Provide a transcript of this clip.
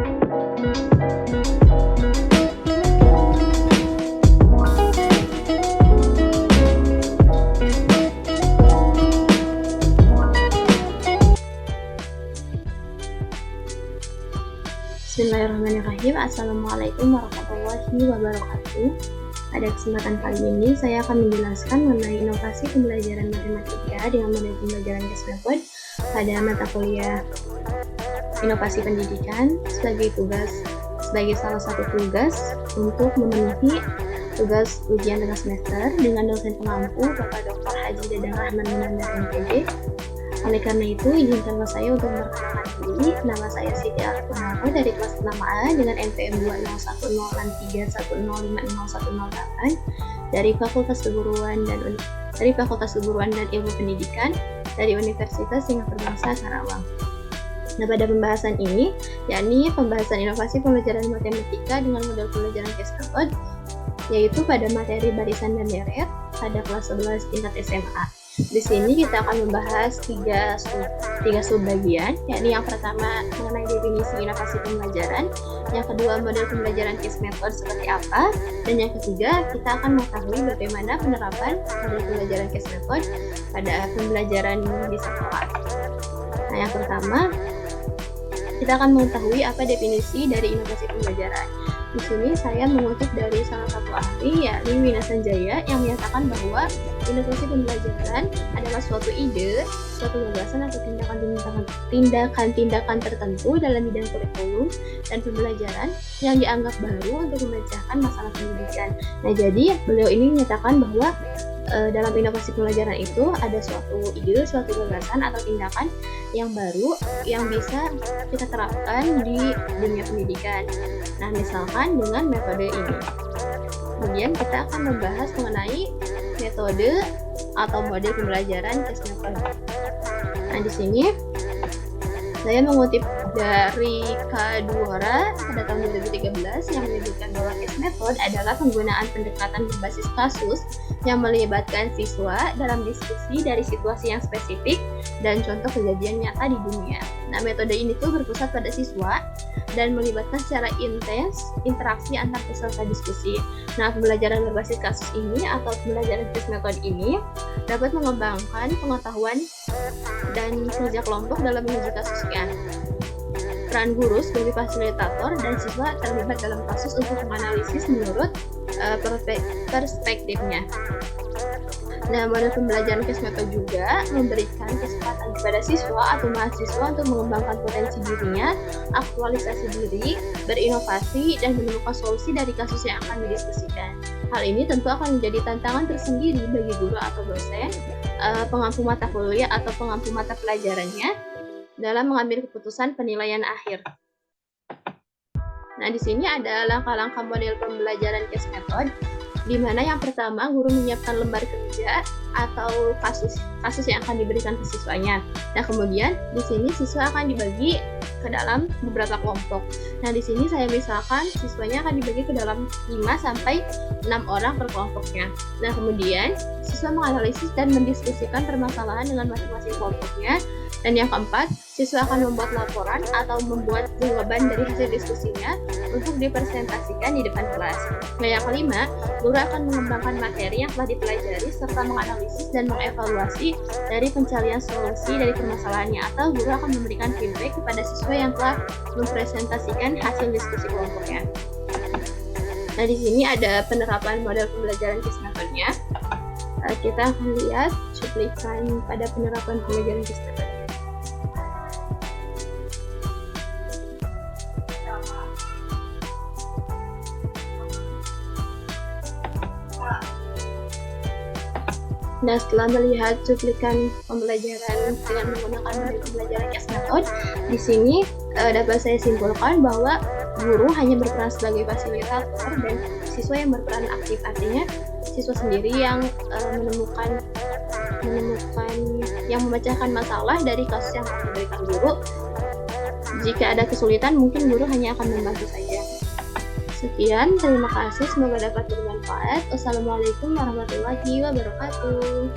Bismillahirrahmanirrahim. Assalamualaikum warahmatullahi wabarakatuh. Pada kesempatan kali ini saya akan menjelaskan mengenai inovasi pembelajaran matematika dengan model pembelajaran case method pada mata kuliah inovasi pendidikan sebagai salah satu tugas untuk memenuhi tugas ujian tengah semester dengan dosen pengampu Bapak Dr. Haji Dadang Rahman Munandar MPD. Oleh karena itu, izinkanlah saya untuk memperkenalkan diri. Nama saya Siti Arfunaro dari kelas 6A dengan NPM 2016310505008 dari Fakultas Keguruan dan Ilmu Pendidikan dari Universitas Singapura Bangsa Karawang. Nah, pada pembahasan ini, yakni pembahasan inovasi pembelajaran matematika dengan model pembelajaran case method, yaitu pada materi barisan dan deret pada kelas 11 tingkat SMA. Di sini kita akan membahas tiga subbagian, yakni yang pertama mengenai definisi inovasi pembelajaran, yang kedua model pembelajaran case method seperti apa, dan yang ketiga kita akan mengetahui bagaimana penerapan model pembelajaran case method pada pembelajaran di sekolah. Nah, yang pertama kita akan mengetahui apa definisi dari inovasi pembelajaran. Di sini saya mengutip dari salah satu ahli, yakni Wina Sanjaya, yang menyatakan bahwa inovasi pembelajaran adalah suatu ide, suatu gagasan atau tindakan tertentu dalam bidang kurikulum dan pembelajaran yang dianggap baru untuk memecahkan masalah pendidikan. Nah, jadi beliau ini menyatakan bahwa dalam inovasi pembelajaran itu ada suatu ide, suatu gagasan atau tindakan yang baru yang bisa kita terapkan di dunia pendidikan. Nah, misalkan dengan metode ini. Kemudian kita akan membahas mengenai metode atau model pembelajaran case method. Nah, di sini saya mengutip dari Kadwara pada tahun 2013 yang menyebutkan bahwa case method adalah penggunaan pendekatan berbasis kasus yang melibatkan siswa dalam diskusi dari situasi yang spesifik dan contoh kejadian nyata di dunia. Nah, metode ini tuh berpusat pada siswa dan melibatkan secara intens interaksi antar peserta diskusi. Nah, pembelajaran berbasis kasus ini atau pembelajaran case method ini dapat mengembangkan pengetahuan dan kerja kelompok dalam menguji kasusnya. Peran guru sebagai fasilitator dan siswa terlibat dalam kasus untuk menganalisis menurut perspektifnya. Nah, model pembelajaran case method juga memberikan kesempatan kepada siswa atau mahasiswa untuk mengembangkan potensi dirinya, aktualisasi diri, berinovasi, dan menemukan solusi dari kasus yang akan didiskusikan. Hal ini tentu akan menjadi tantangan tersendiri bagi guru atau dosen, pengampu mata kuliah atau pengampu mata pelajarannya dalam mengambil keputusan penilaian akhir. Nah, di sini ada langkah-langkah model pembelajaran case method, di mana yang pertama guru menyiapkan lembar kerja atau kasus yang akan diberikan ke siswanya. Nah, kemudian di sini siswa akan dibagi ke dalam beberapa kelompok. Nah, di sini saya misalkan siswanya akan dibagi ke dalam 5 sampai 6 orang per kelompoknya. Nah, kemudian siswa menganalisis dan mendiskusikan permasalahan dengan masing-masing kelompoknya. Dan yang keempat, siswa akan membuat laporan atau membuat jawaban dari hasil diskusinya untuk dipresentasikan di depan kelas. Nah, yang kelima, guru akan mengembangkan materi yang telah dipelajari serta menganalisis dan mengevaluasi dari pencarian solusi dari permasalahannya, atau guru akan memberikan feedback kepada siswa yang telah mempresentasikan hasil diskusi kelompoknya. Nah, di sini ada penerapan model pembelajaran case method-nya. Kita akan lihat cuplikan pada penerapan pembelajaran case method. Nah, setelah melihat cuplikan pembelajaran dengan menggunakan model pembelajaran case method, di sini dapat saya simpulkan bahwa guru hanya berperan sebagai fasilitator dan siswa yang berperan aktif. Artinya, siswa sendiri yang menemukan yang memecahkan masalah dari kasus yang akan diberikan guru. Jika ada kesulitan, mungkin guru hanya akan membantu saja. Sekian, terima kasih, semoga dapat bermanfaat. Wassalamualaikum warahmatullahi wabarakatuh.